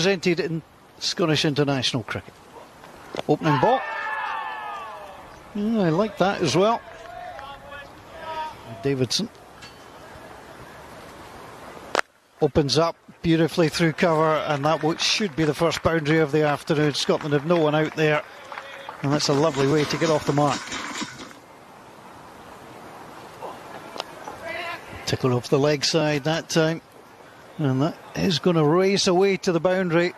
Presented in Scottish international cricket. Opening ball. I like that as well. Davidson opens up beautifully through cover, and that should be the first boundary of the afternoon. Scotland have no one out there, and that's a lovely way to get off the mark. Tickle off the leg side that time, and that is going to race away to the boundary.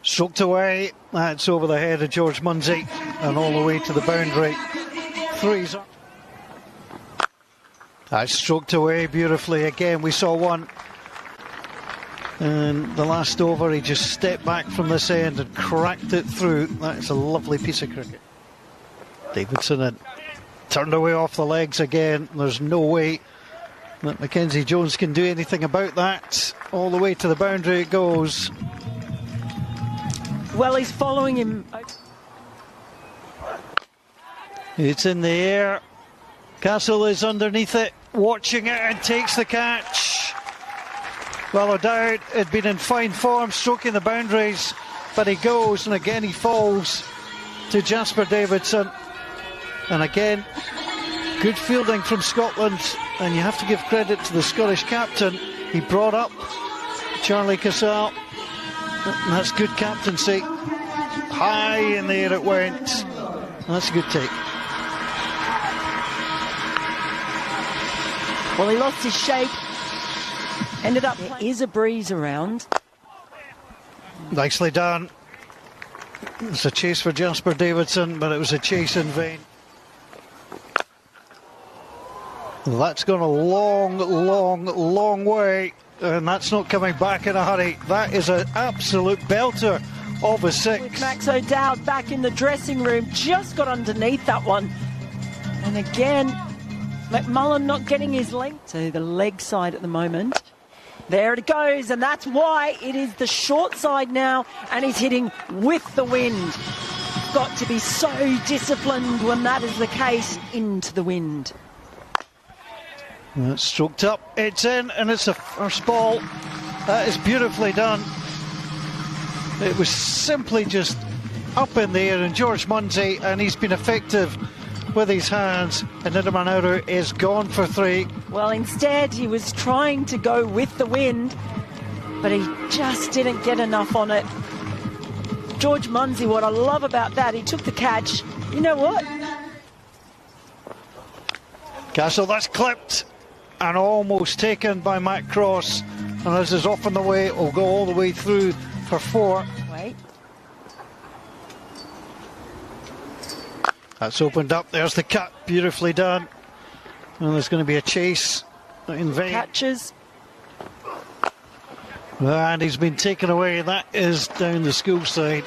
Stroked away, that's over the head of George Munsey and all the way to the boundary. Threes up. That's stroked away beautifully again. We saw one, and the last over he just stepped back from this end and cracked it through. That's a lovely piece of cricket. Davidson had turned away off the legs again. There's no way that Mackenzie Jones can do anything about that. All the way to the boundary it goes. Well, he's following him. It's in the air. Castle is underneath it, watching it, and takes the catch. Well, no doubt had been in fine form, stroking the boundaries, but he goes, and again he falls to Jasper Davidson. And again, good fielding from Scotland, and you have to give credit to the Scottish captain. He brought up Charlie Castle. That's good captaincy. High in the air it went. That's a good take. Well, he lost his shape. Ended up, there is a breeze around. Nicely done. It's a chase for Jasper Davidson, but it was a chase in vain. Well, that's gone a long way. And that's not coming back in a hurry. That is an absolute belter of a six. With Max O'Dowd back in the dressing room, just got underneath that one. And again, McMullen not getting his length to the leg side at the moment. There it goes, and that's why it is the short side now, and he's hitting with the wind. Got to be so disciplined when that is the case. Into the wind. That's stroked up, it's in, and it's the first ball. That is beautifully done. It was simply just up in the air, and George Munsey, and he's been effective with his hands, and Nidaman Nauru is gone for three. Well, instead he was trying to go with the wind, but he just didn't get enough on it. George Munsey, what I love about that, he took the catch. You know what? Castle, that's clipped and almost taken by Matt Cross, and as is often the way, it will go all the way through for four. Wait. That's opened up, there's the cut, beautifully done, and there's going to be a chase in vain. Catches. And he's been taken away. That is down the school side,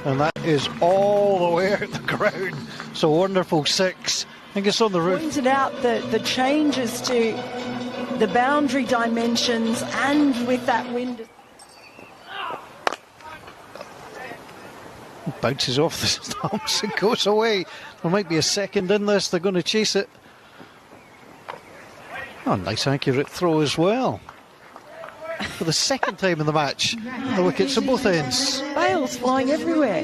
and that is all the way out the ground. So wonderful six. I think it's on the roof. Pointed out the changes to the boundary dimensions, and with that wind. It bounces off the stumps and goes away. There might be a second in this. They're going to chase it. Oh, nice accurate throw as well. For the second time in the match, the wickets at both ends. Bails flying everywhere.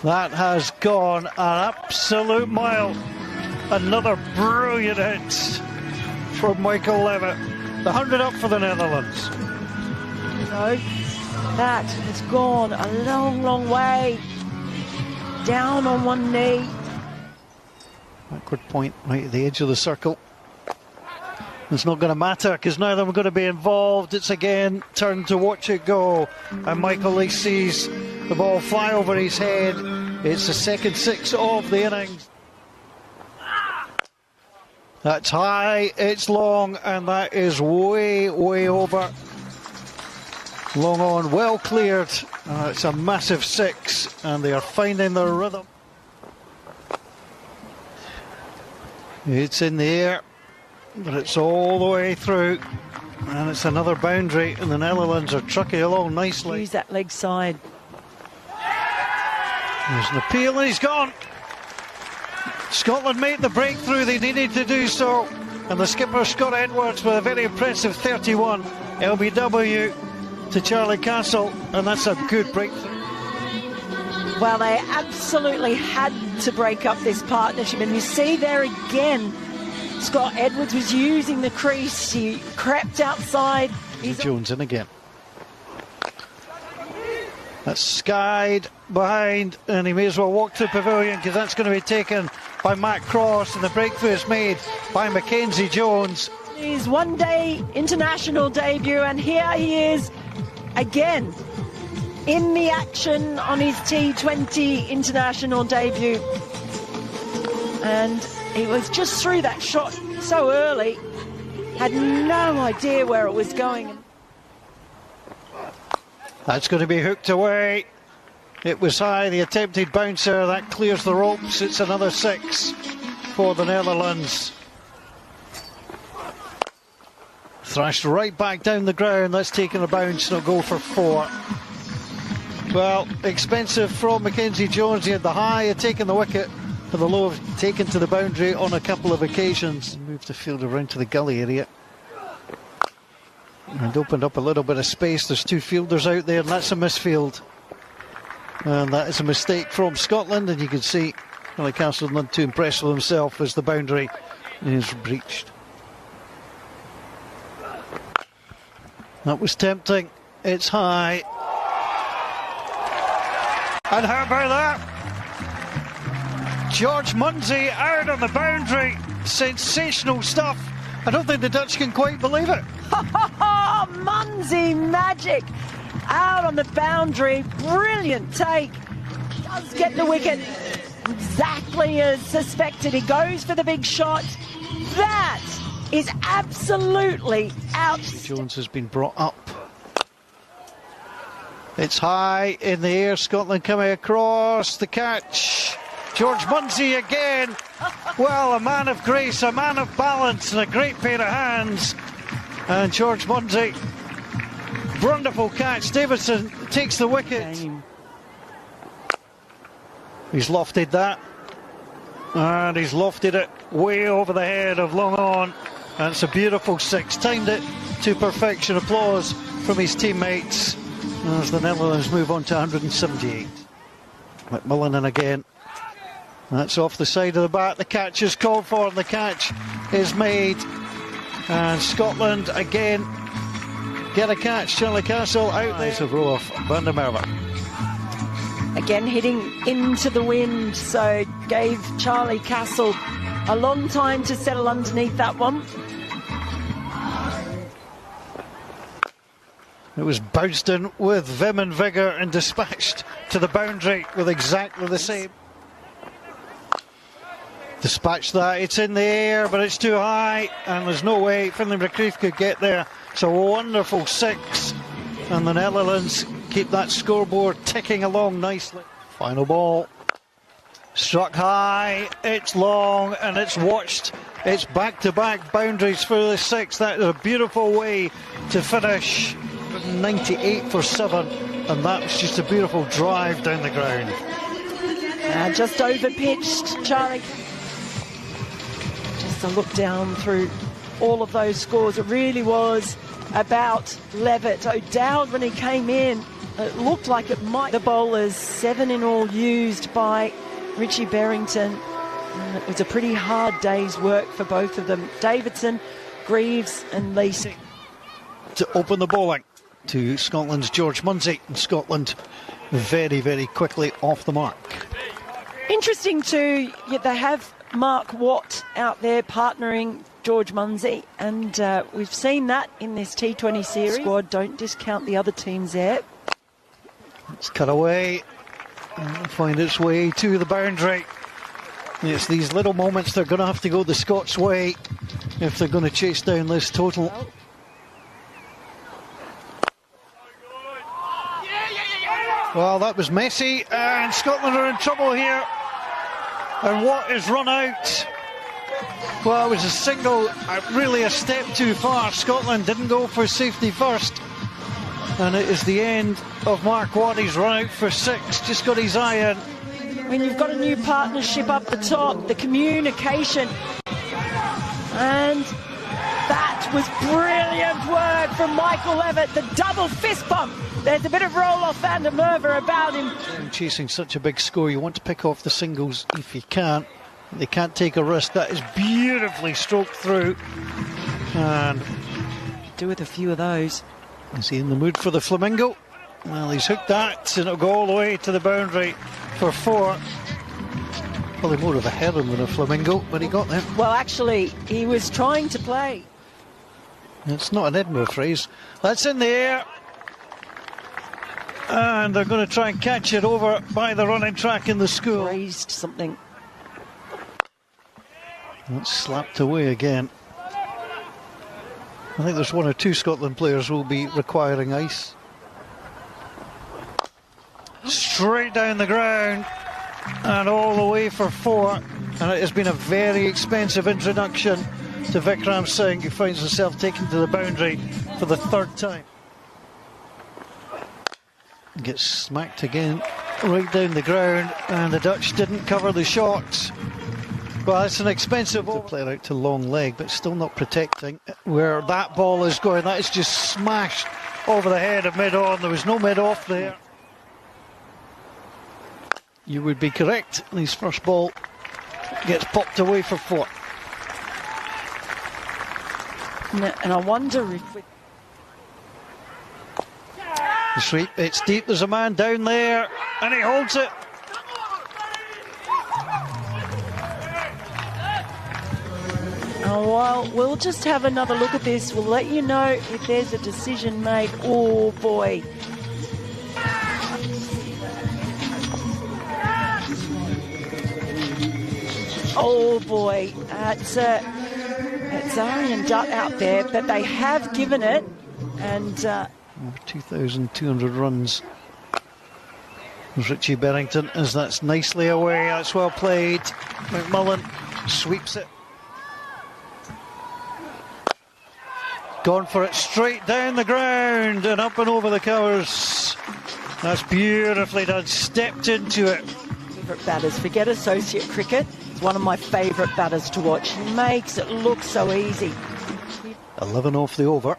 That has gone an absolute mile. Another brilliant hit from Michael Levitt. The 100 up for the Netherlands. So that has gone a long way. Down on one knee. Backward point right at the edge of the circle. It's not going to matter because neither of them are going to be involved. It's again turned to watch it go, and Michael Lee sees the ball fly over his head. It's the second six of the innings. That's high, it's long, and that is way over. Long on, well cleared. It's a massive six, and they are finding their rhythm. It's in the air, but it's all the way through, and it's another boundary, and the Netherlands are trucking along nicely. Use that leg side. There's an appeal, and he's gone. Scotland made the breakthrough they needed to do so, and the skipper Scott Edwards with a very impressive 31 LBW to Charlie Castle, and that's a good breakthrough. Well, they absolutely had to break up this partnership, and you see there again, Scott Edwards was using the crease. He crept outside. Jones in again. That's skied behind, and he may as well walk to the pavilion because that's going to be taken by Matt Cross, and the breakthrough is made by Mackenzie Jones. His one-day international debut, and here he is again in the action on his T20 international debut. And he was just through that shot so early, had no idea where it was going. That's going to be hooked away. It was high, the attempted bouncer, that clears the ropes. It's another 6 for the Netherlands. Thrashed right back down the ground. That's taken a bounce, and it'll go for 4. Well, expensive from Mackenzie Jones. He had the high, had taken the wicket, and the low have taken to the boundary on a couple of occasions. Moved the field around to the gully area and opened up a little bit of space. There's 2 fielders out there, and that's a misfield. And that is a mistake from Scotland, and you can see Charlie Castle not too impressed with himself as the boundary is breached. That was tempting. It's high. And how about that? George Munsey out on the boundary. Sensational stuff. I don't think the Dutch can quite believe it. Munsey magic out on the boundary. Brilliant take. Does get the wicket exactly as suspected. He goes for the big shot. That is absolutely out. Jones has been brought up. It's high in the air. Scotland coming across. The catch. George Munsey again. Well, a man of grace, a man of balance, and a great pair of hands. And George Munsey, wonderful catch. Davidson takes the wicket. He's lofted that. And he's lofted it way over the head of Long On. And it's a beautiful 6. Timed it to perfection. Applause from his teammates as the Netherlands move on to 178. McMillan in again. That's off the side of the bat. The catch is called for, and the catch is made. And Scotland again get a catch. Charlie Castle out there of Roelofs van der Merwe. Again hitting into the wind, so gave Charlie Castle a long time to settle underneath that one. It was bounced in with vim and vigour and dispatched to the boundary with exactly the same. Dispatched that, it's in the air, but it's too high, and there's no way Finlay McCreef could get there. It's a wonderful 6, and the Netherlands keep that scoreboard ticking along nicely. Final ball. Struck high, it's long, and it's watched. It's back-to-back boundaries for the 6. That is a beautiful way to finish. 98 for 7, and that was just a beautiful drive down the ground. Just over-pitched, Charlie. Just a look down through all of those scores. It really was about Levitt. O'Dowd, when he came in, it looked like it might. The bowlers, 7 in all used by Richie Berrington. And it was a pretty hard day's work for both of them. Davidson, Greaves and Leasing. To open the bowling to Scotland's George Munsey, and Scotland very, very quickly off the mark. Interesting too, they have Mark Watt out there partnering George Munsey, and we've seen that in this T20 series. Squad, don't discount the other teams there. It's cut away and find its way to the boundary. It's these little moments they're going to have to go the Scots way if they're going to chase down this total. Well, that was messy, and Scotland are in trouble here. And Watt is run out. Well, it was a single, really a step too far. Scotland didn't go for safety first. And it is the end of Mark Watt. He's run out for 6, just got his eye in. when you've got a new partnership up the top, the communication. And that was brilliant work from Michael Levitt, the double fist bump. There's a bit of roll-off Van der Merwe about him. Chasing such a big score, you want to pick off the singles if you can't. They can't take a risk. That is beautifully stroked through. And do with a few of those. Is he in the mood for the flamingo? Well, he's hooked that, and it'll go all the way to the boundary for 4. Probably more of a heron than a flamingo, but he got there. Well, actually, he was trying to play. It's not an Edinburgh phrase. That's in the air. And they're going to try and catch it over by the running track in the school. Raised something. That's slapped away again. I think there's 1 or 2 Scotland players who will be requiring ice. Straight down the ground and all the way for 4. And it has been a very expensive introduction to Vikram Singh, who finds himself taken to the boundary for the 3rd time. Gets smacked again right down the ground, and the Dutch didn't cover the shot. Well, it's an expensive ball. Player out to long leg, but still not protecting where that ball is going. That is just smashed over the head of mid-on. There was no mid-off there. You would be correct. His first ball gets popped away for 4. And I wonder if... The sweep, it's deep. There's a man down there, and he holds it. Oh, well, we'll just have another look at this. We'll let you know if there's a decision made. Oh, boy. Oh, boy. It's Aryan Dutt out there, but they have given it. And... over 2,200 runs. Richie Berrington, as that's nicely away. That's well played. McMullen sweeps it. Gone for it straight down the ground and up and over the covers. That's beautifully done. Stepped into it. Favourite batters. Forget associate cricket. It's one of my favourite batters to watch. He makes it look so easy. 11 off the over.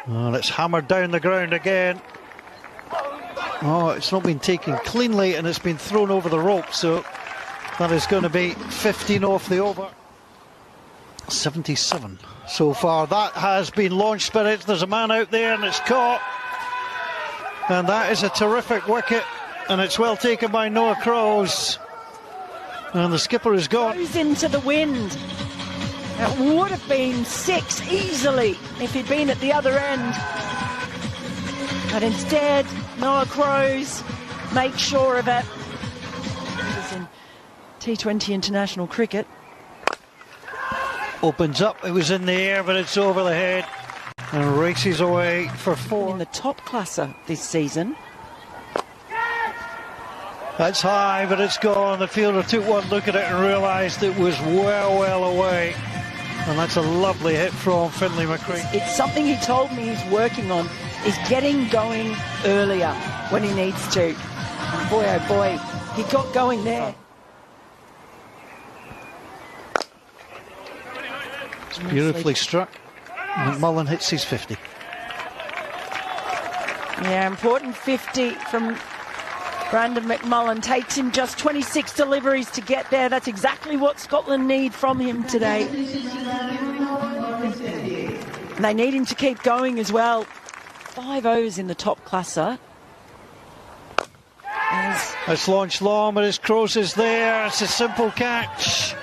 Oh, it's hammered down the ground again. Oh, it's not been taken cleanly, and it's been thrown over the rope, so that is going to be 15 off the over. 77 so far. That has been launched, but there's a man out there, and it's caught. And that is a terrific wicket, and it's well taken by Noah Crows. And the skipper is gone. Goes into the wind. It would have been 6 easily if he'd been at the other end. But instead, Noah Crows makes sure of it. He was in T20 international cricket. Opens up, it was in the air, but it's over the head and races away for 4. In the top classer this season. That's high, but it's gone. The fielder took one look at it and realised it was well away. And that's a lovely hit from Finlay McCree. It's something he told me he's working on, is getting going earlier when he needs to. And boy, oh boy, he got going there. It's beautifully struck. McMullen hits his 50. Yeah, important 50 from Brandon McMullen. Takes him just 26 deliveries to get there. That's exactly what Scotland need from him today. And they need him to keep going as well. 5 overs in the top classer. It's launched long, but his Crows is there. It's a simple catch.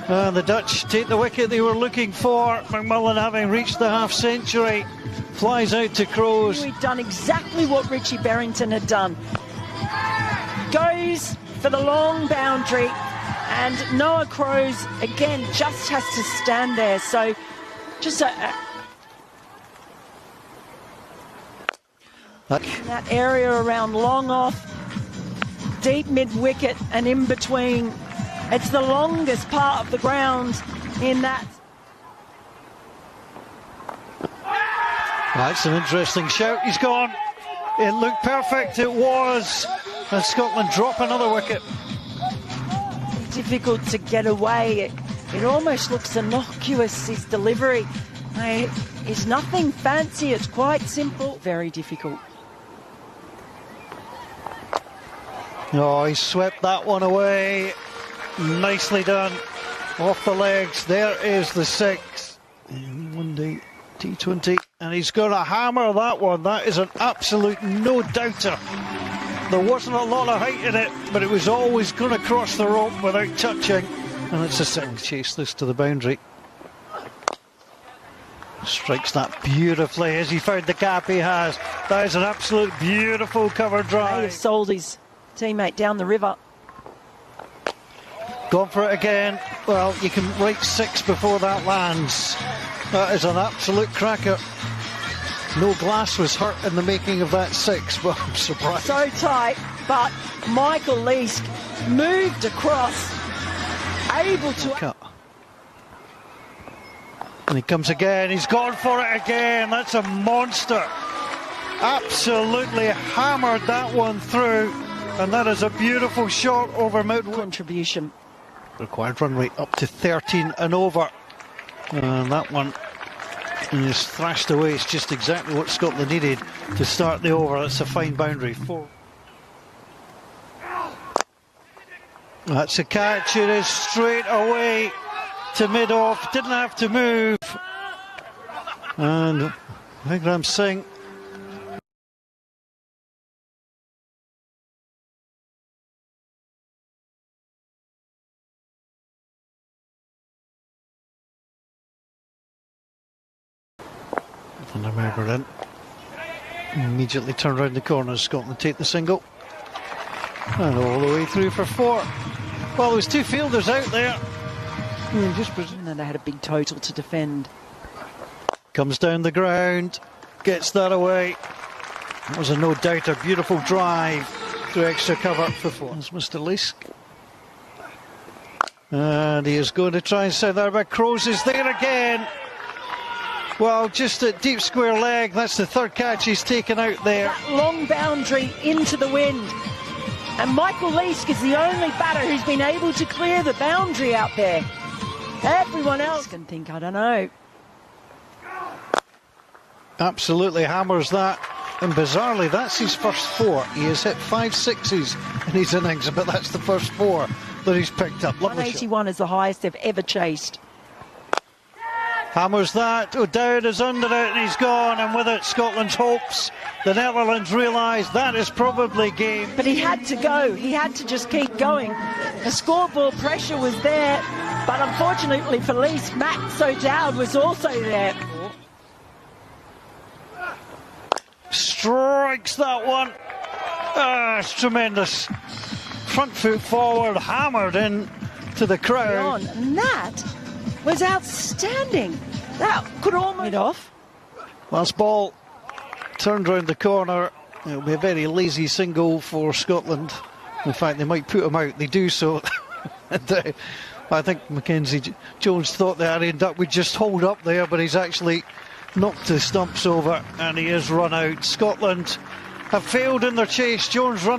And the Dutch take the wicket they were looking for. McMullen, having reached the half-century, flies out to Crows. He'd done exactly what Richie Berrington had done. Goes for the long boundary, and Noah Crows again just has to stand there. So just that area around long off, deep mid-wicket and in between. It's the longest part of the ground in that. That's an interesting shout. He's gone. It looked perfect. It was. and Scotland drop another wicket. Difficult to get away. It almost looks innocuous, his delivery. It's nothing fancy, it's quite simple. Very difficult. Oh, he swept that one away. Nicely done. Off the legs. There is the 6. One day T20. And he's going to hammer that one. That is an absolute no-doubter. There wasn't a lot of height in it, but it was always going to cross the rope without touching. And it's a 6. Chase this to the boundary. Strikes that beautifully as he found the gap he has. That is an absolute beautiful cover drive. He sold his teammate down the river. Gone for it again. Well, you can write 6 before that lands. That is an absolute cracker. No glass was hurt in the making of that 6, but I'm surprised. So tight, but Michael Leask moved across, able to... Cut. And he comes again. He's gone for it again. That's a monster. Absolutely hammered that one through. And that is a beautiful shot over Mount contribution. Required run rate up to 13 and over. And that one is thrashed away. It's just exactly what Scotland needed to start the over. That's a fine boundary. 4. That's a catch. It is straight away to mid-off. Didn't have to move. And Vikram Singh and a member in. Immediately turn around the corner. Scotland take the single. And all the way through for 4. Well, there was 2 fielders out there. And then they had a big total to defend. Comes down the ground. Gets that away. That was a no-doubter. Beautiful drive through extra cover for 4. That's Mr. Leask. And he is going to try and send that back. Crows is there again. Well, just at deep square leg. That's the 3rd catch he's taken out there. That long boundary into the wind. And Michael Leask is the only batter who's been able to clear the boundary out there. Everyone else can think, I don't know. Absolutely hammers that. And bizarrely, that's his first 4. He has hit 5 sixes in his innings, but that's the first 4 that he's picked up. 181 is the highest they've ever chased. Hammers that. O'Dowd is under it and he's gone, and with it Scotland's hopes. The Netherlands realise that is probably game. But he had to go. He had to just keep going. The scoreboard pressure was there, but unfortunately for Leask, Max O'Dowd was also there. Strikes that one. It's tremendous. Front foot forward, hammered in to the crowd. And that was outstanding. That could almost get off. Last ball turned round the corner. It'll be a very lazy single for Scotland. In fact, they might put him out. They do so. And, I think Mackenzie Jones thought that Arian Duck would just hold up there, but he's actually knocked the stumps over and he is run out. Scotland have failed in their chase. Jones run out.